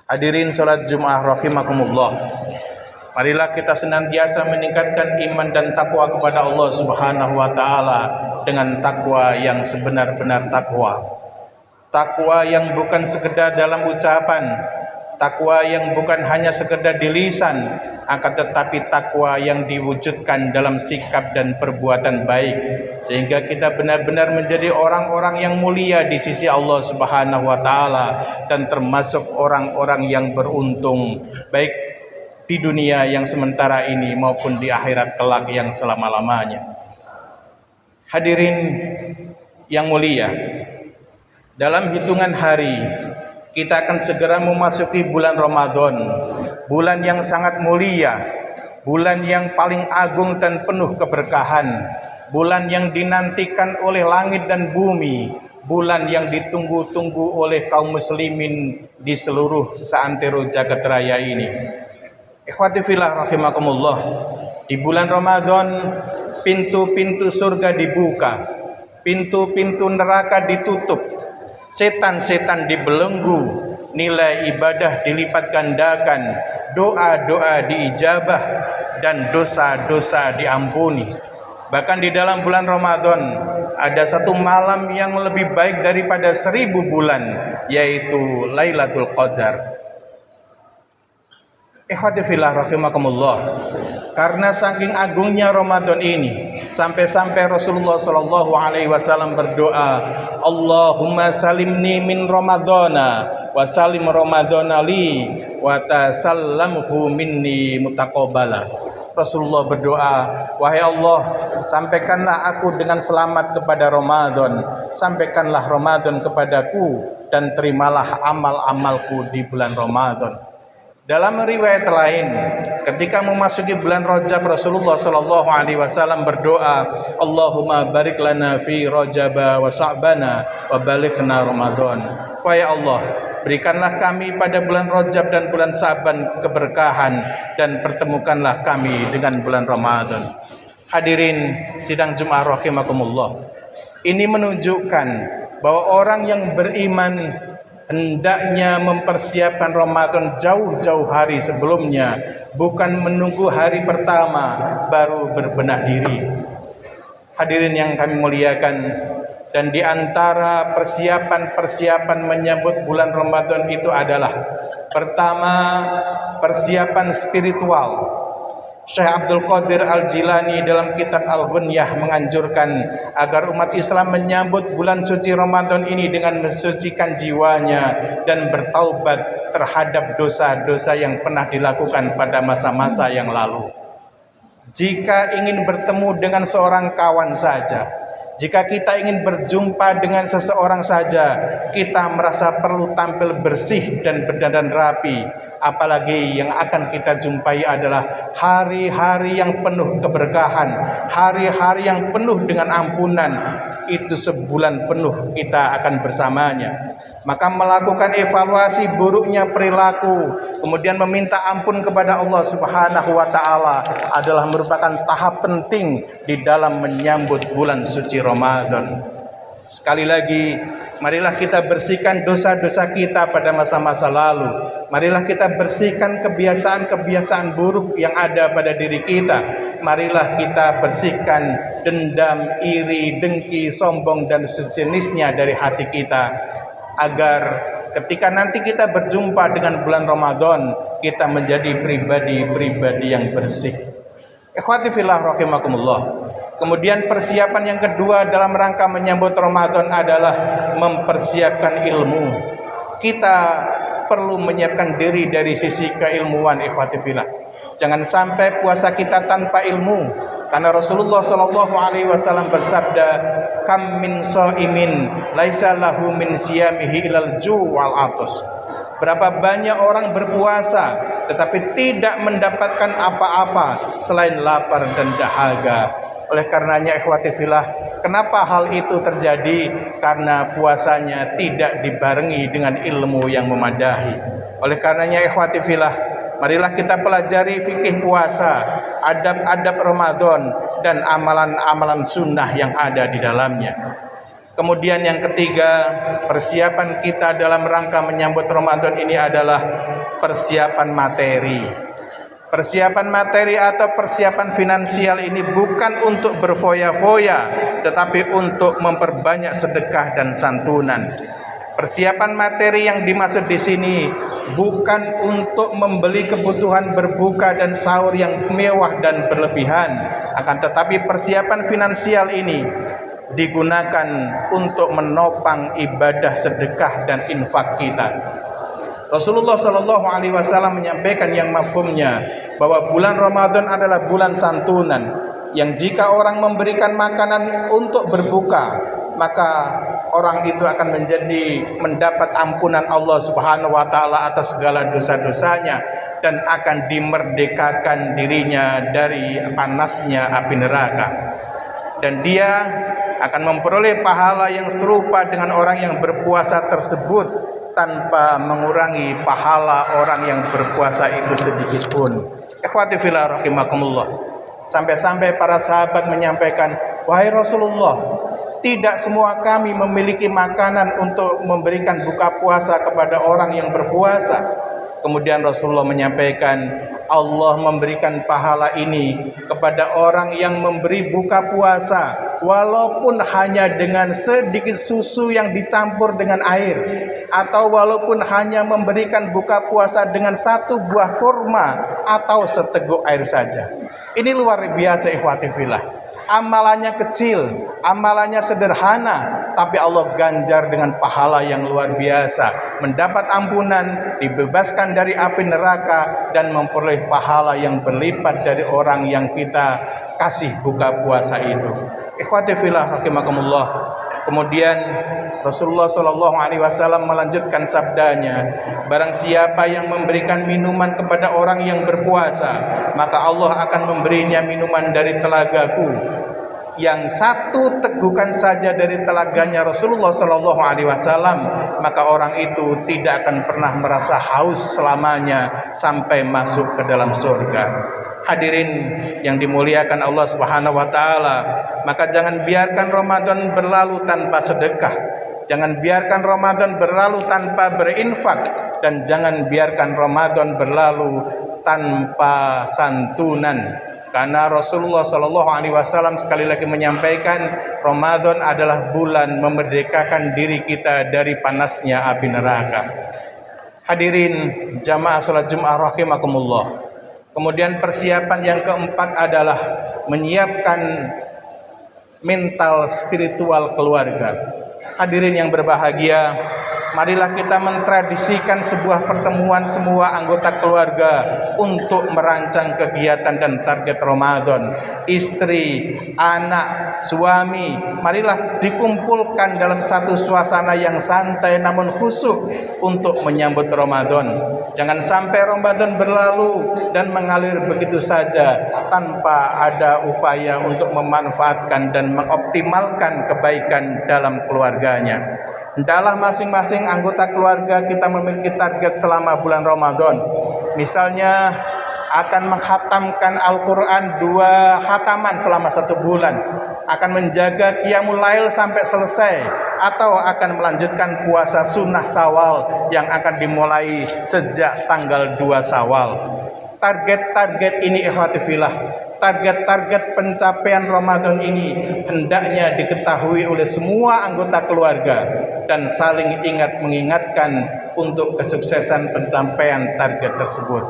Hadirin salat Jumat rahimakumullah. Marilah kita senantiasa meningkatkan iman dan takwa kepada Allah Subhanahu wa taala dengan takwa yang sebenar-benar takwa. Takwa yang bukan sekedar dalam ucapan, takwa yang bukan hanya sekedar di lisan, akan tetapi takwa yang diwujudkan dalam sikap dan perbuatan baik, sehingga kita benar-benar menjadi orang-orang yang mulia di sisi Allah Subhanahu wa taala dan termasuk orang-orang yang beruntung baik di dunia yang sementara ini maupun di akhirat kelak yang selama-lamanya. Hadirin yang mulia, dalam hitungan hari kita akan segera memasuki bulan Ramadan, bulan yang sangat mulia, bulan yang paling agung dan penuh keberkahan, bulan yang dinantikan oleh langit dan bumi, bulan yang ditunggu-tunggu oleh kaum muslimin di seluruh seantero jagat raya ini. Ikhwati fillah rahimakumullah, di bulan Ramadan pintu-pintu surga dibuka, pintu-pintu neraka ditutup, setan-setan dibelenggu, nilai ibadah dilipat gandakan, doa-doa diijabah, dan dosa-dosa diampuni. Bahkan di dalam bulan Ramadan ada satu malam yang lebih baik daripada 1000 bulan, yaitu Lailatul Qadar. Ikhwati fillah rahimakumullah, karena saking agungnya Ramadan ini, sampai-sampai Rasulullah sallallahu alaihi wasallam berdoa, Allahumma salimni min Ramadana wa salim Ramadana li wa tasallamhu minni mutaqabbala. Rasulullah berdoa, wahai Allah, sampaikanlah aku dengan selamat kepada Ramadan, sampaikanlah Ramadan kepadaku, dan terimalah amal-amalku di bulan Ramadan. Dalam riwayat lain, ketika memasuki bulan Rajab, Rasulullah sallallahu alaihi wasallam berdoa, Allahumma barik lana fi Rajab wa Sya'bana wa balighna Ramadan. Wahai Allah, berikanlah kami pada bulan Rajab dan bulan Sya'ban keberkahan, dan pertemukanlah kami dengan bulan Ramadan. Hadirin sidang Jumat rahimakumullah, ini menunjukkan bahwa orang yang beriman hendaknya mempersiapkan Ramadan jauh-jauh hari sebelumnya, bukan menunggu hari pertama baru berbenah diri. Hadirin yang kami muliakan, dan di antara persiapan-persiapan menyambut bulan Ramadan itu adalah pertama, persiapan spiritual. Syekh Abdul Qadir Al-Jilani dalam kitab Al-Ghunyah menganjurkan agar umat Islam menyambut bulan suci Ramadan ini dengan mensucikan jiwanya dan bertaubat terhadap dosa-dosa yang pernah dilakukan pada masa-masa yang lalu. Jika ingin bertemu dengan seorang kawan saja, jika kita ingin berjumpa dengan seseorang saja, kita merasa perlu tampil bersih dan berdandan rapi. Apalagi yang akan kita jumpai adalah hari-hari yang penuh keberkahan, hari-hari yang penuh dengan ampunan. Itu sebulan penuh kita akan bersamanya. Maka melakukan evaluasi buruknya perilaku, kemudian meminta ampun kepada Allah Subhanahu wa taala adalah merupakan tahap penting di dalam menyambut bulan suci Ramadan. Sekali lagi, marilah kita bersihkan dosa-dosa kita pada masa-masa lalu. Marilah kita bersihkan kebiasaan-kebiasaan buruk yang ada pada diri kita. Marilah kita bersihkan dendam, iri, dengki, sombong, dan sejenisnya dari hati kita, agar ketika nanti kita berjumpa dengan bulan Ramadan, kita menjadi pribadi-pribadi yang bersih. Ikhwati fillah rahimakumullah. Kemudian persiapan yang kedua dalam rangka menyambut Ramadan adalah mempersiapkan ilmu. Kita perlu menyiapkan diri dari sisi keilmuan, ikhwati fillah. Jangan sampai puasa kita tanpa ilmu, karena Rasulullah sallallahu alaihi wasallam bersabda, kam min shaimin laisa lahu min siyamihi ilal ju' wal atus. Berapa banyak orang berpuasa tetapi tidak mendapatkan apa-apa selain lapar dan dahaga. Oleh karenanya ikhwati fillah, kenapa hal itu terjadi? Karena puasanya tidak dibarengi dengan ilmu yang memadahi. Oleh karenanya ikhwati fillah, marilah kita pelajari fikih puasa, adab-adab Ramadan, dan amalan-amalan sunnah yang ada di dalamnya. Kemudian yang ketiga, persiapan kita dalam rangka menyambut Ramadan ini adalah persiapan materi. Persiapan materi atau persiapan finansial ini bukan untuk berfoya-foya, tetapi untuk memperbanyak sedekah dan santunan. Persiapan materi yang dimaksud di sini bukan untuk membeli kebutuhan berbuka dan sahur yang mewah dan berlebihan, akan tetapi persiapan finansial ini digunakan untuk menopang ibadah sedekah dan infak kita. Rasulullah Shallallahu Alaihi Wasallam menyampaikan yang mafhumnya bahwa bulan Ramadan adalah bulan santunan, yang jika orang memberikan makanan untuk berbuka, maka orang itu akan mendapat ampunan Allah Subhanahu wa taala atas segala dosa-dosanya dan akan dimerdekakan dirinya dari panasnya api neraka. Dan dia akan memperoleh pahala yang serupa dengan orang yang berpuasa tersebut tanpa mengurangi pahala orang yang berpuasa itu sedikit pun. Ikhwati fillah rahimakumullah. Sampai-sampai para sahabat menyampaikan, "Wahai Rasulullah, tidak semua kami memiliki makanan untuk memberikan buka puasa kepada orang yang berpuasa." Kemudian Rasulullah menyampaikan, Allah memberikan pahala ini kepada orang yang memberi buka puasa, walaupun hanya dengan sedikit susu yang dicampur dengan air, atau walaupun hanya memberikan buka puasa dengan satu buah kurma atau seteguk air saja. Ini luar biasa ikhwati fillah. Amalannya kecil, amalannya sederhana, tapi Allah ganjar dengan pahala yang luar biasa, mendapat ampunan, dibebaskan dari api neraka, dan memperoleh pahala yang berlipat dari orang yang kita kasih buka puasa itu. Ikhwati fillah rahimakumullah. Kemudian Rasulullah Shallallahu Alaihi Wasallam melanjutkan sabdanya, barang siapa yang memberikan minuman kepada orang yang berpuasa, maka Allah akan memberinya minuman dari telagaku. Yang satu tegukan saja dari telaganya Rasulullah Shallallahu Alaihi Wasallam, maka orang itu tidak akan pernah merasa haus selamanya sampai masuk ke dalam surga. Hadirin yang dimuliakan Allah Subhanahu wa taala, maka jangan biarkan Ramadan berlalu tanpa sedekah. Jangan biarkan Ramadan berlalu tanpa berinfak, dan jangan biarkan Ramadan berlalu tanpa santunan. Karena Rasulullah Shallallahu Alaihi Wasallam sekali lagi menyampaikan, Ramadan adalah bulan memerdekakan diri kita dari panasnya api neraka. Hadirin jamaah salat Jumat rahimakumullah. Kemudian persiapan yang keempat adalah menyiapkan mental spiritual keluarga. Hadirin yang berbahagia, marilah kita mentradisikan sebuah pertemuan semua anggota keluarga untuk merancang kegiatan dan target Ramadan. Istri, anak, suami, marilah dikumpulkan dalam satu suasana yang santai namun khusyuk untuk menyambut Ramadan. Jangan sampai Ramadan berlalu dan mengalir begitu saja tanpa ada upaya untuk memanfaatkan dan mengoptimalkan kebaikan dalam keluarganya. Hendaklah masing-masing anggota keluarga kita memiliki target selama bulan Ramadan. Misalnya akan menghatamkan Al-Quran 2 khataman selama 1 bulan, akan menjaga qiyamul lail sampai selesai, atau akan melanjutkan puasa sunnah Syawal yang akan dimulai sejak tanggal 2 Syawal. Target-target ini ikhwati fillah, target-target pencapaian Ramadan ini hendaknya diketahui oleh semua anggota keluarga dan saling mengingatkan untuk kesuksesan pencapaian target tersebut.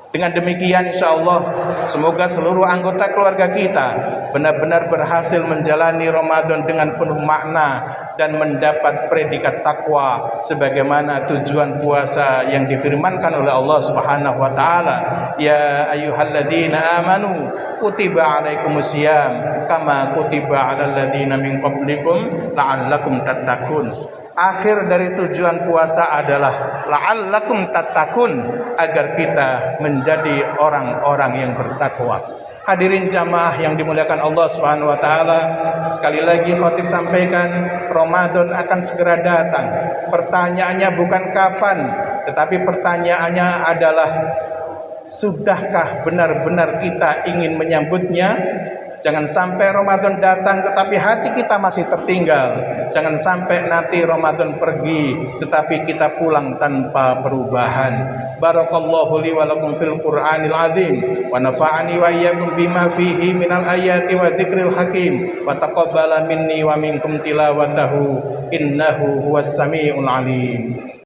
Dengan demikian insya Allah semoga seluruh anggota keluarga kita benar-benar berhasil menjalani Ramadan dengan penuh makna dan mendapat predikat takwa sebagaimana tujuan puasa yang difirmankan oleh Allah Subhanahu wa taala, ya ayyuhalladzina amanu kutiba alaikumusiyam kama kutiba alal ladzina min qablikum la'allakum tattaqun. Akhir dari tujuan puasa adalah la'allakum tattaqun, agar kita menjadi orang-orang yang bertakwa. Hadirin jamaah yang dimuliakan Allah Subhanahu wa taala, sekali lagi khatib sampaikan, Ramadan akan segera datang. Pertanyaannya bukan kapan, tetapi pertanyaannya adalah sudahkah benar-benar kita ingin menyambutnya? Jangan sampai Ramadan datang tetapi hati kita masih tertinggal. Jangan sampai nanti Ramadan pergi tetapi kita pulang tanpa perubahan. Barakallahu li wa lakum fil Qur'anil azim wa nafa'ani wa iyyakum bima fihi minal ayati wa dzikril hakim wa taqabbala minni wa minkum tilawatahu innahu huwas samiul alim.